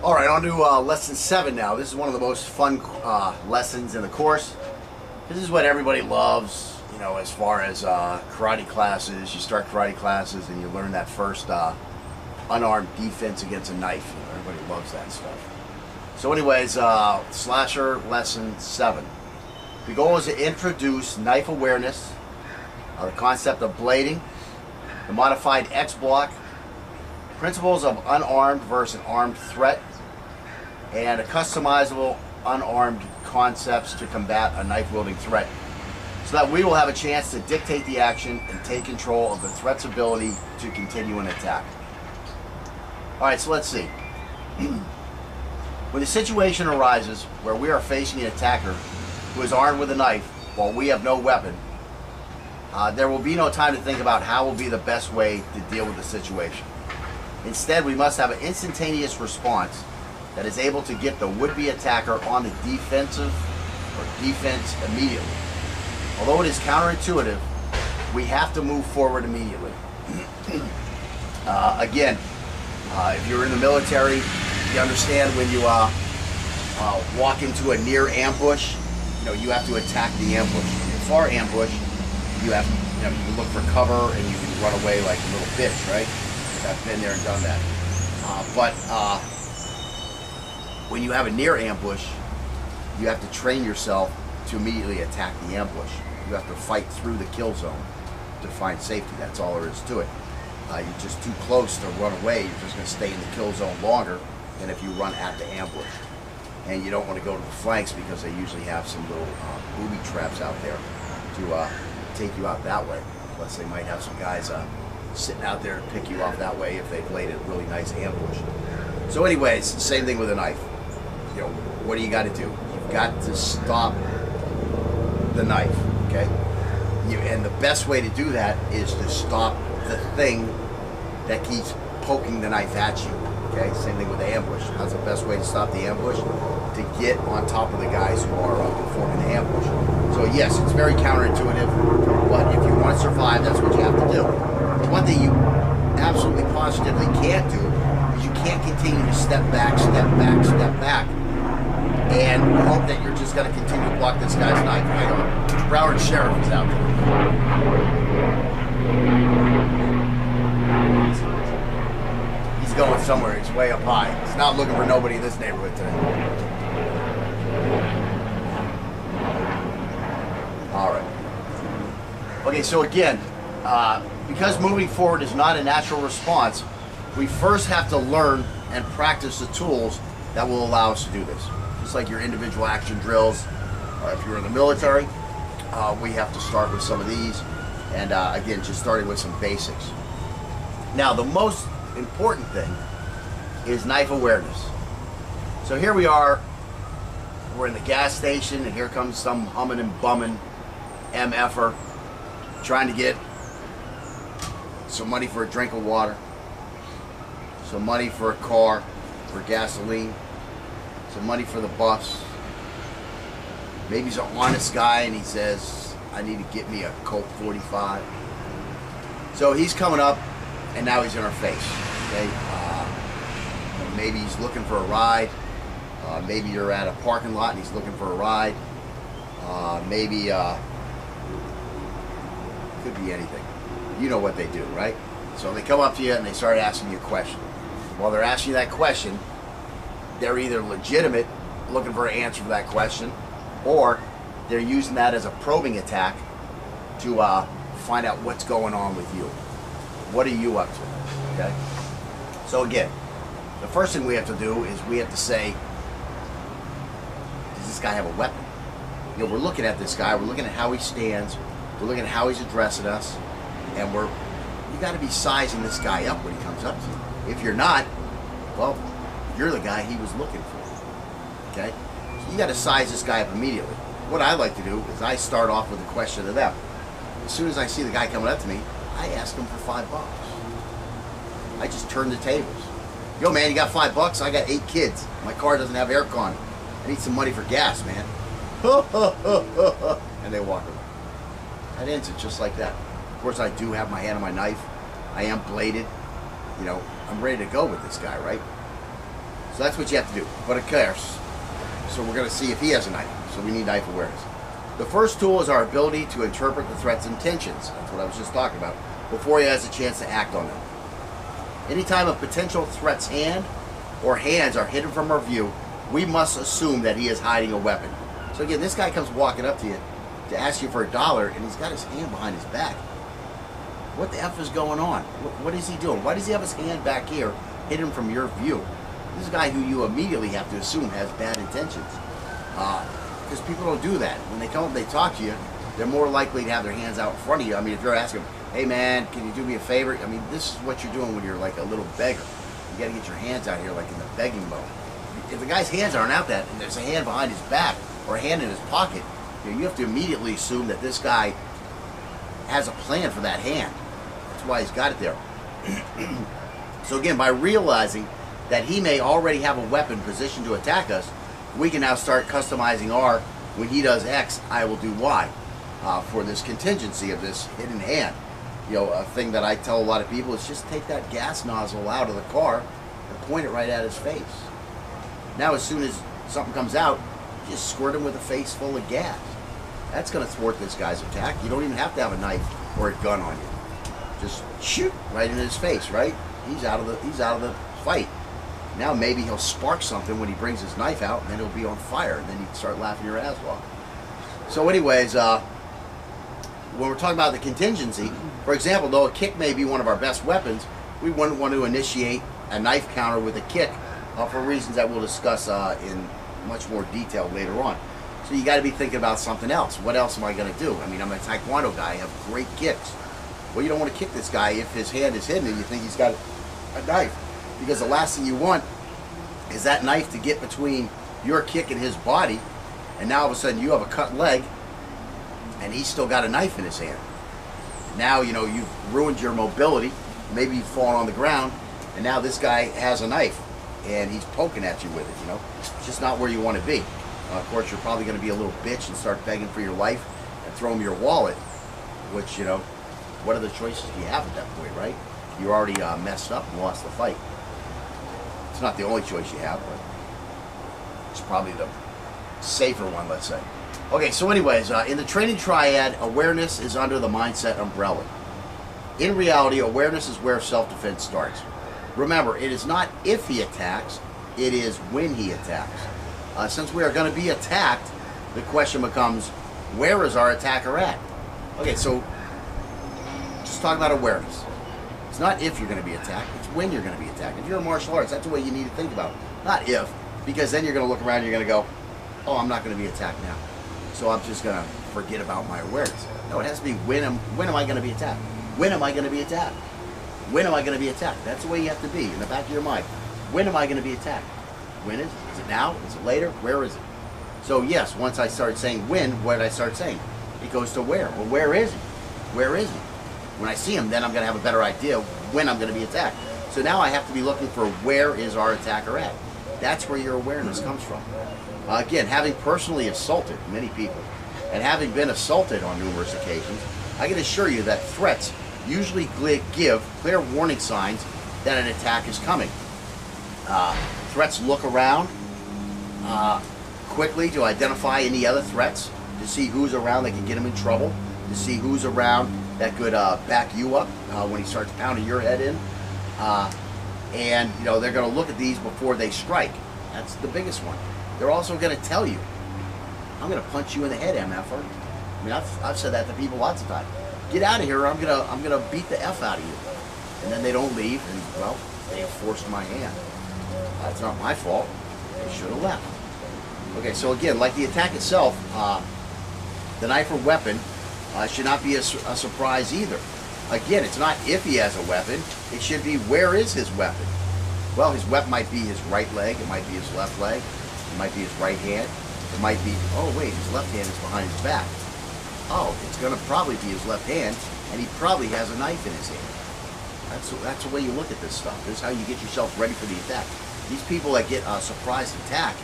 Alright, on to lesson 7 now. This is one of the most fun lessons in the course. This is what everybody loves, you know, as far as karate classes. You start karate classes and you learn that first unarmed defense against a knife. You know, everybody loves that stuff. So anyways, slasher lesson 7. The goal is to introduce knife awareness, the concept of blading, the modified X block, principles of unarmed versus armed threat, and a customizable unarmed concepts to combat a knife-wielding threat, so that we will have a chance to dictate the action and take control of the threat's ability to continue an attack. Alright, so let's see. When the situation arises where we are facing an attacker who is armed with a knife while we have no weapon, there will be no time to think about how will be the best way to deal with the situation. Instead, we must have an instantaneous response that is able to get the would-be attacker on the defense immediately. Although it is counterintuitive, we have to move forward immediately. Again, if you're in the military, you understand when you walk into a near ambush, you know, you have to attack the ambush. In a far ambush, you have, you know, you can look for cover and you can run away like a little bitch, right? I've been there and done that. But when you have a near ambush, you have to train yourself to immediately attack the ambush. You have to fight through the kill zone to find safety. That's all there is to it. You're just too close to run away. You're just going to stay in the kill zone longer than if you run at the ambush. And you don't want to go to the flanks because they usually have some little booby traps out there to take you out that way. Plus they might have some guys sitting out there to pick you off that way if they've laid a really nice ambush. So anyways, same thing with a knife. You know, what do you got to do? You've got to stop the knife, okay? And the best way to do that is to stop the thing that keeps poking the knife at you, okay? Same thing with the ambush. How's the best way to stop the ambush? To get on top of the guys who are performing the ambush. So yes, it's very counterintuitive, but if you want to survive, that's what you have to do. One thing you absolutely positively can't do is you can't continue to step back, and hope that you're just going to continue to block this guy's knife. Hang on. Broward Sheriff is out there. He's going somewhere. He's way up high. He's not looking for nobody in this neighborhood today. All right. Okay, so again, because moving forward is not a natural response, we first have to learn and practice the tools that will allow us to do this. Just like your individual action drills, if you're in the military, we have to start with some of these, and again, just starting with some basics. Now, the most important thing is knife awareness. So here we are, we're in the gas station, and here comes some humming and bumming MFer trying to get some money for a drink of water, some money for a car, for gasoline, some money for the bus. Maybe he's an honest guy and he says, I need to get me a Colt 45. So he's coming up and now he's in our face, okay? Maybe he's looking for a ride. Maybe you're at a parking lot and he's looking for a ride. Maybe, could be anything. You know what they do, right? So they come up to you and they start asking you a question. While they're asking you that question, they're either legitimate, looking for an answer for that question, or they're using that as a probing attack to find out what's going on with you. What are you up to? Okay? So again, the first thing we have to do is we have to say, does this guy have a weapon? You know, we're looking at this guy, we're looking at how he stands, we're looking at how he's addressing us, and you got to be sizing this guy up when he comes up to you. If you're not, well, you're the guy he was looking for. Okay? So you got to size this guy up immediately. What I like to do is I start off with a question to them. As soon as I see the guy coming up to me, I ask him for $5. I just turn the tables. Yo, man, you got $5? I got 8 kids. My car doesn't have aircon. I need some money for gas, man. And they walk away. That ends it just like that. Of course, I do have my hand on my knife. I am bladed. You know, I'm ready to go with this guy, right? So that's what you have to do. But of course, so we're going to see if he has a knife. So we need knife awareness. The first tool is our ability to interpret the threat's intentions. That's what I was just talking about. Before he has a chance to act on them. Anytime a potential threat's hand or hands are hidden from our view, we must assume that he is hiding a weapon. So again, this guy comes walking up to you to ask you for $1, and he's got his hand behind his back. What the F is going on? What is he doing? Why does he have his hand back here, hidden from your view? This is a guy who you immediately have to assume has bad intentions. Because people don't do that. When they come up, they talk to you, they're more likely to have their hands out in front of you. I mean, if you're asking them, hey man, can you do me a favor? I mean, this is what you're doing when you're like a little beggar. You gotta get your hands out here like in the begging mode. If the guy's hands aren't out that, and there's a hand behind his back, or a hand in his pocket, you have to immediately assume that this guy has a plan for that hand. That's why he's got it there. So again, by realizing that he may already have a weapon positioned to attack us, we can now start customizing our, when he does X, I will do Y, for this contingency of this hidden hand. You know, a thing that I tell a lot of people is just take that gas nozzle out of the car and point it right at his face. Now as soon as something comes out, just squirt him with a face full of gas. That's going to thwart this guy's attack. You don't even have to have a knife or a gun on you. Just shoot right in his face, right? He's out of the fight. Now maybe he'll spark something when he brings his knife out, and then he'll be on fire, and then you can start laughing your ass off. So anyways, when we're talking about the contingency, for example, though a kick may be one of our best weapons, we wouldn't want to initiate a knife counter with a kick for reasons that we'll discuss in much more detail later on. So you got to be thinking about something else. What else am I going to do? I mean, I'm a Taekwondo guy. I have great kicks. Well, you don't want to kick this guy if his hand is hidden and you think he's got a knife. Because the last thing you want is that knife to get between your kick and his body, and now all of a sudden you have a cut leg and he's still got a knife in his hand. Now, you know, you've ruined your mobility. Maybe you've fallen on the ground, and now this guy has a knife and he's poking at you with it, you know. It's just not where you want to be. Of course, you're probably going to be a little bitch and start begging for your life and throw him your wallet, which, you know, what other choices do you have at that point, right? You already messed up and lost the fight. It's not the only choice you have, but it's probably the safer one, let's say. Okay, so anyways, in the training triad, awareness is under the mindset umbrella. In reality, awareness is where self-defense starts. Remember, it is not if he attacks, it is when he attacks. Since we are going to be attacked, the question becomes, where is our attacker at? Okay, so just talk about awareness. It's not if you're going to be attacked, it's when you're going to be attacked. If you're in martial arts, that's the way you need to think about it. Not if, because then you're going to look around and you're going to go, oh, I'm not going to be attacked now, so I'm just going to forget about my awareness. No, it has to be when am I going to be attacked? When am I going to be attacked? When am I going to be attacked? That's the way you have to be in the back of your mind. When am I going to be attacked? When is it? Is it now? Is it later? Where is it? So yes, once I start saying when, what did I start saying? It goes to where. Well, where is he? Where is he? When I see him, then I'm going to have a better idea when I'm going to be attacked. So now I have to be looking for where is our attacker at. That's where your awareness comes from. Again, having personally assaulted many people and having been assaulted on numerous occasions, I can assure you that threats usually give clear warning signs that an attack is coming. Threats look around quickly to identify any other threats, to see who's around that can get him in trouble, to see who's around that could back you up when he starts pounding your head in. And, you know, they're going to look at these before they strike. That's the biggest one. They're also going to tell you, I'm going to punch you in the head, MFer. I mean, I've said that to people lots of times. Get out of here, or I'm gonna beat the F out of you. And then they don't leave, and, well, they have forced my hand. That's not my fault. They should have left. Okay, so again, like the attack itself, the knife or weapon should not be a surprise either. Again, it's not if he has a weapon, it should be where is his weapon. Well, his weapon might be his right leg, it might be his left leg, it might be his right hand, it might be, oh wait, his left hand is behind his back. Oh, it's going to probably be his left hand, and he probably has a knife in his hand. That's the way you look at this stuff. This is how you get yourself ready for the attack. These people that get a surprise attack,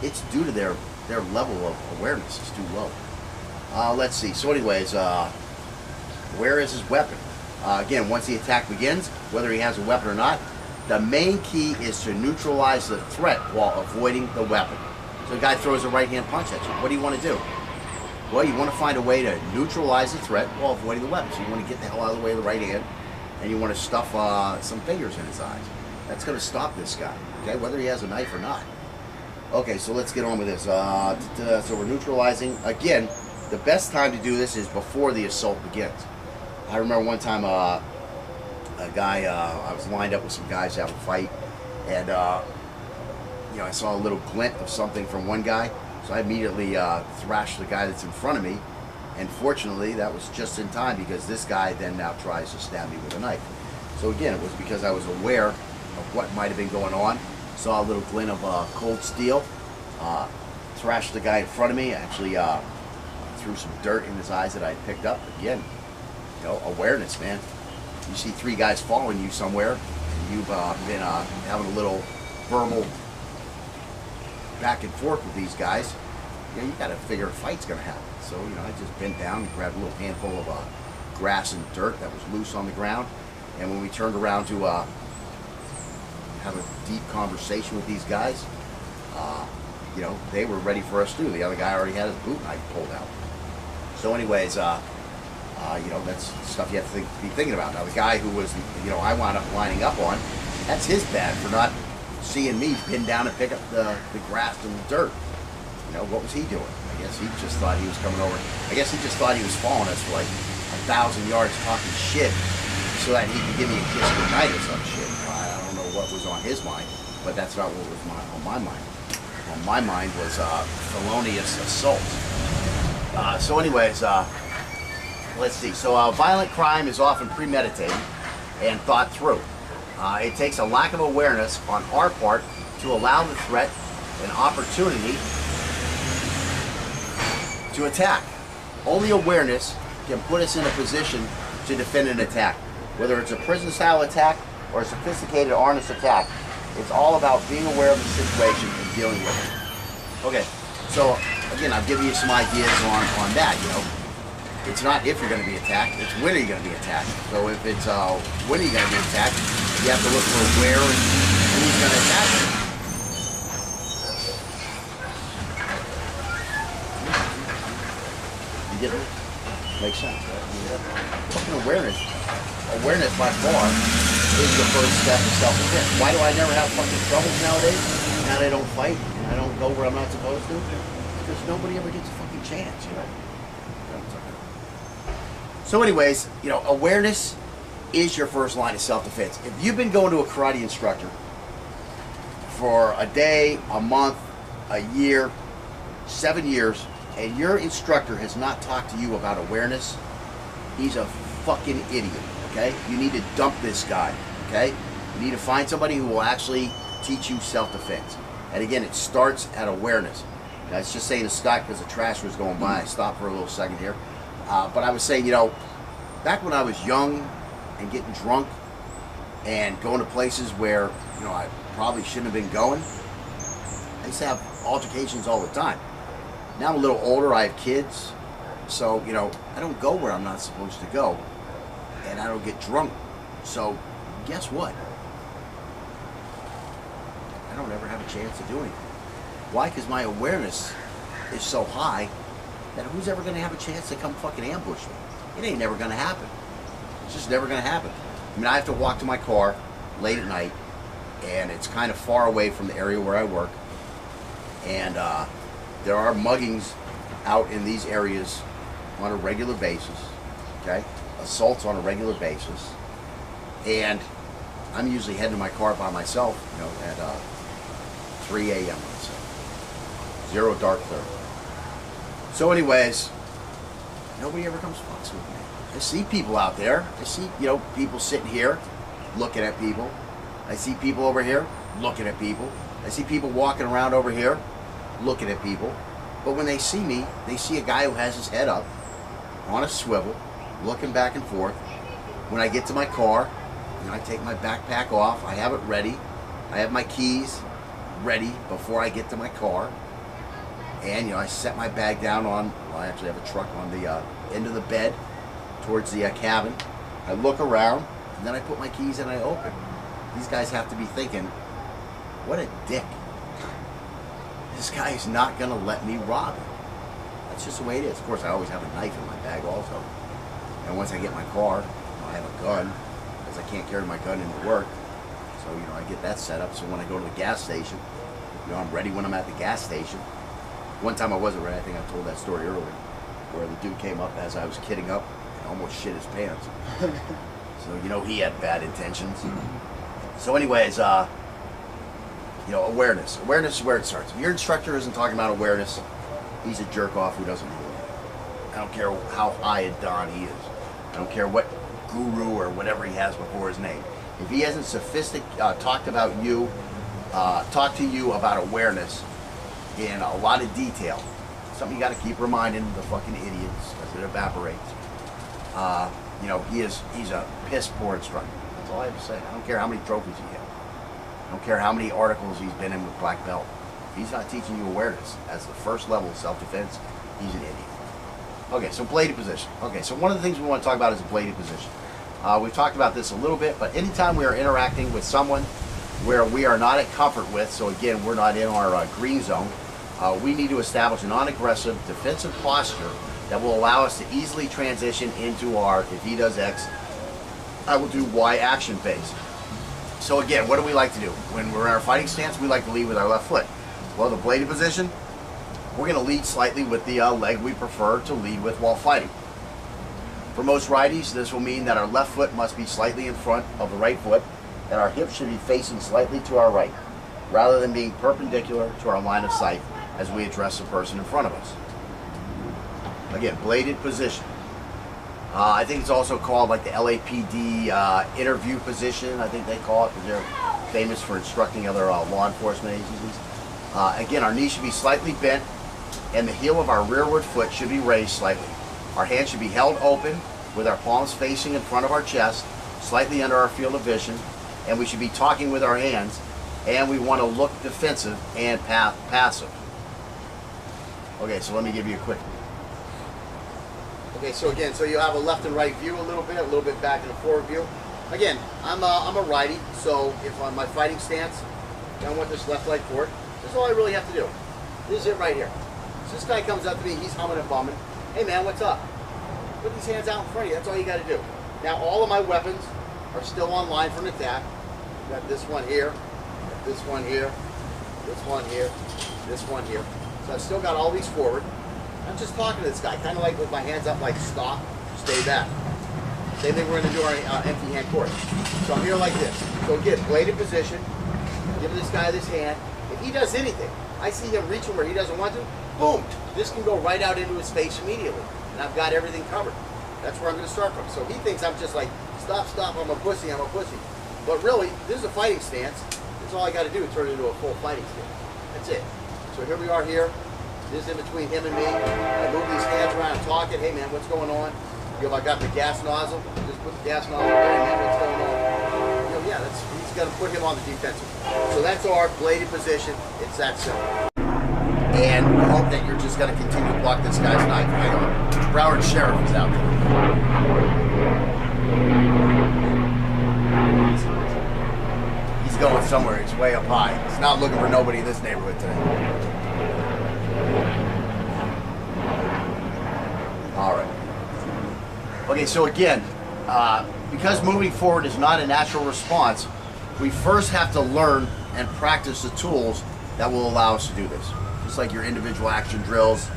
it's due to their level of awareness is too low. Let's see. So anyways, where is his weapon? Again, once the attack begins, whether he has a weapon or not, The main key is to neutralize the threat while avoiding the weapon. So the guy throws a right hand punch at you. What do you want to do? Well, you want to find a way to neutralize the threat while avoiding the weapon. So you want to get the hell out of the way of the right hand, and you want to stuff some fingers in his eyes. That's going to stop this guy, okay, whether he has a knife or not. Okay, so let's get on with this. So we're neutralizing. Again, the best time to do this is before the assault begins. I remember one time a guy, I was lined up with some guys having a fight, and you know, I saw a little glint of something from one guy, so I immediately thrashed the guy that's in front of me, and fortunately that was just in time, because this guy then now tries to stab me with a knife. So again, it was because I was aware of what might have been going on. Saw a little glint of cold steel, thrashed the guy in front of me, actually threw some dirt in his eyes that I picked up. Again, you know, awareness, man. You see three guys following you somewhere, and you've been having a little verbal back and forth with these guys. You know, you got to figure a fight's going to happen. So, you know, I just bent down and grabbed a little handful of grass and dirt that was loose on the ground. And when we turned around to have a deep conversation with these guys, you know, they were ready for us too. The other guy already had his boot knife pulled out. So anyways, you know, that's stuff you have to be thinking about. Now the guy who was, you know, I wound up lining up on, that's his bad for not seeing me pin down and pick up the grass and the dirt. You know, what was he doing? I guess he just thought he was coming over. I guess he just thought he was following us for like 1,000 yards talking shit so that he could give me a kiss goodnight or some shit. I don't know what was on his mind, but that's not what was on my mind. On my mind was felonious assault. So anyways, let's see. So violent crime is often premeditated and thought through. It takes a lack of awareness on our part to allow the threat an opportunity to attack. Only awareness can put us in a position to defend an attack. Whether it's a prison-style attack or a sophisticated honest attack, it's all about being aware of the situation and dealing with it. Okay, so again, I've given you some ideas on that, you know. It's not if you're going to be attacked, it's when are you going to be attacked. So if it's when are you going to be attacked, you have to look for where and who's going to attack you. You get it? Makes sense, right? Fucking awareness by far is the first step of self-defense. Why do I never have fucking troubles nowadays? Now I don't fight and I don't go where I'm not supposed to? Because nobody ever gets a fucking chance, you know? So anyways, you know, awareness is your first line of self-defense. If you've been going to a karate instructor for a day, a month, a year, 7 years, and your instructor has not talked to you about awareness, he's a fucking idiot, okay? You need to dump this guy, okay? You need to find somebody who will actually teach you self-defense. And again, it starts at awareness. Now, I was just saying to Scott, because the trash was going by, I stopped for a little second here. But I was saying, you know, back when I was young and getting drunk and going to places where, you know, I probably shouldn't have been going, I used to have altercations all the time. Now I'm a little older, I have kids, so, you know, I don't go where I'm not supposed to go, and I don't get drunk. So, guess what? I don't ever have a chance to do anything. Why? Because my awareness is so high that who's ever going to have a chance to come fucking ambush me? It ain't never going to happen. It's just never going to happen. I mean, I have to walk to my car late at night, and it's kind of far away from the area where I work, and there are muggings out in these areas on a regular basis, okay? Assaults on a regular basis, and I'm usually heading to my car by myself, you know, at 3 a.m. let's say. Zero dark 30. So anyways, nobody ever comes fucks with me. I see people out there. I see, you know, people sitting here looking at people. I see people over here looking at people. I see people walking around over here looking at people. But when they see me, they see a guy who has his head up on a swivel, looking back and forth. When I get to my car, you know, I take my backpack off. I have it ready. I have my keys ready before I get to my car. And, you know, I set my bag down on, well, I actually have a truck on the end of the bed towards the cabin. I look around, and then I put my keys and I open. these guys have to be thinking, what a dick. This guy is not going to let me rob him. That's just the way it is. Of course, I always have a knife in my bag also. And once I get my car, I have a gun, because I can't carry my gun into work. So, I get that set up. So when I go to the gas station, I'm ready when I'm at the gas station. One time I wasn't ready. I think I told that story earlier, where the dude came up as I was kidding up and almost shit his pants. So, he had bad intentions. So anyways, awareness. Awareness is where it starts. If your instructor isn't talking about awareness, he's a jerk off who doesn't know it. I don't care how high a don he is. I don't care what guru or whatever he has before his name. If he hasn't talked to you about awareness in a lot of detail, something you got to keep reminding the fucking idiots as it evaporates. He's a piss poor instructor. That's all I have to say. I don't care how many trophies he has. I don't care how many articles he's been in with black belt. If he's not teaching you awareness as the first level of self-defense, he's an idiot. Okay, so bladed position. Okay, so one of the things we want to talk about is a bladed position. We've talked about this a little bit, but anytime we are interacting with someone where we are not at comfort with, so again, we're not in our green zone, we need to establish a non-aggressive defensive posture that will allow us to easily transition into our, if he does X, I will do Y action phase. So again, what do we like to do? When we're in our fighting stance, we like to lead with our left foot. Well, the bladed position, we're going to lead slightly with the leg we prefer to lead with while fighting. For most righties, this will mean that our left foot must be slightly in front of the right foot, and our hips should be facing slightly to our right, rather than being perpendicular to our line of sight as we address the person in front of us. Again, bladed position. I think it's also called like the LAPD interview position, I think they call it, because they're famous for instructing other law enforcement agencies. Again, our knee should be slightly bent, and the heel of our rearward foot should be raised slightly. Our hands should be held open with our palms facing in front of our chest, slightly under our field of vision, and we should be talking with our hands, and we want to look defensive and passive. Okay, so let me give you a quick. Okay, so again, so you have a left and right view a little bit back and a forward view. Again, I'm a righty, so if on my fighting stance, I want this left leg forward. This is all I really have to do. This is it right here. So this guy comes up to me, he's humming and bumming. Hey man, what's up? Put these hands out in front of you, that's all you gotta do. Now all of my weapons are still on line for an attack. Got this one here, this one here, this one here, this one here. So I've still got all these forward. I'm just talking to this guy, kind of like with my hands up like stop, stay back. Same thing we're gonna do our empty hand course. So I'm here like this. So again, bladed position, give this guy this hand. If he does anything, I see him reaching where he doesn't want to, boom, this can go right out into his face immediately. And I've got everything covered. That's where I'm gonna start from. So he thinks I'm just like, stop, I'm a pussy. But really, this is a fighting stance. This is all I gotta do to turn it into a full fighting stance. That's it. So here we are here. This is in between him and me. I move these hands around and talk it. Hey man, what's going on? I got the gas nozzle. Just put the gas nozzle there. Hey man, what's going on? Yeah, he's got to put him on the defensive. So that's our bladed position. It's that simple. And I hope that you're just going to continue to block this guy's knife. Hang on. Broward Sheriff is out there. He's going somewhere. He's way up high. He's not looking for nobody in this neighborhood today. All right. Okay, so again, because moving forward is not a natural response, we first have to learn and practice the tools that will allow us to do this. Just like your individual action drills,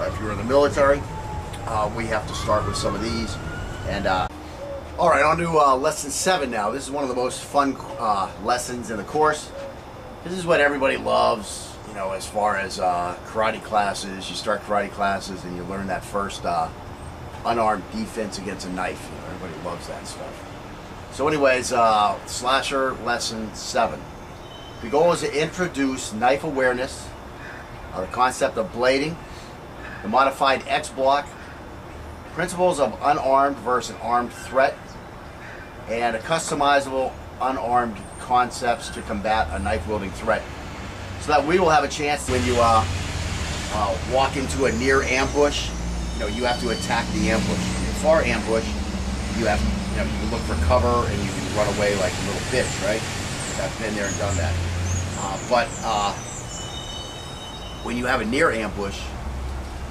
if you're in the military, we have to start with some of these. And all right, on to lesson 7 now. This is one of the most fun lessons in the course. This is what everybody loves. As far as karate classes, you start karate classes and you learn that first unarmed defense against a knife. Everybody loves that stuff. So anyways, slasher lesson 7. The goal is to introduce knife awareness, the concept of blading, the modified X block, principles of unarmed versus armed threat, and a customizable unarmed concepts to combat a knife-wielding threat. So that we will have a chance when you walk into a near ambush, you have to attack the ambush. In a far ambush, you have, you can look for cover and you can run away like a little bitch, right? I've been there and done that. But when you have a near ambush,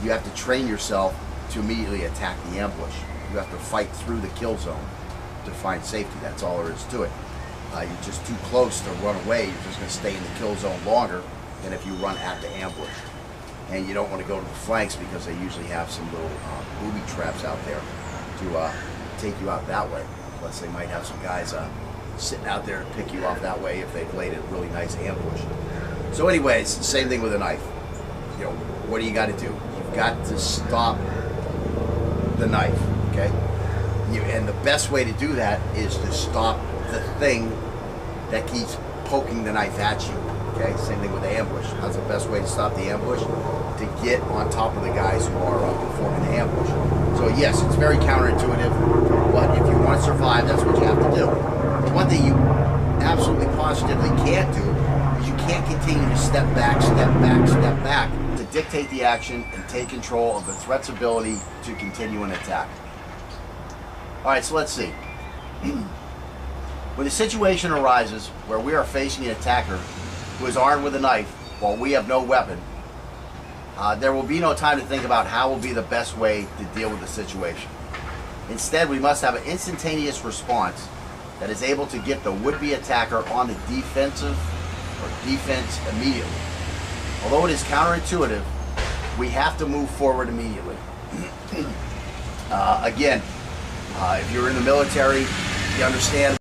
you have to train yourself to immediately attack the ambush. You have to fight through the kill zone to find safety. That's all there is to it. You're just too close to run away. You're just going to stay in the kill zone longer than if you run at the ambush. And you don't want to go to the flanks because they usually have some little booby traps out there to take you out that way. Plus they might have some guys sitting out there to pick you off that way if they've laid a really nice ambush. So anyways, same thing with a knife. What do you got to do? You've got to stop the knife, okay? And the best way to do that is to stop the thing that keeps poking the knife at you, okay? Same thing with the ambush. How's the best way to stop the ambush? To get on top of the guys who are performing the ambush. So yes, it's very counterintuitive, but if you want to survive, that's what you have to do. The one thing you absolutely positively can't do is you can't continue to step back, step back, step back to dictate the action and take control of the threat's ability to continue an attack. All right, so let's see. When a situation arises where we are facing an attacker who is armed with a knife while we have no weapon, there will be no time to think about how will be the best way to deal with the situation. Instead, we must have an instantaneous response that is able to get the would-be attacker on the defensive or defense immediately. Although it is counterintuitive, we have to move forward immediately. Again, if you're in the military, you understand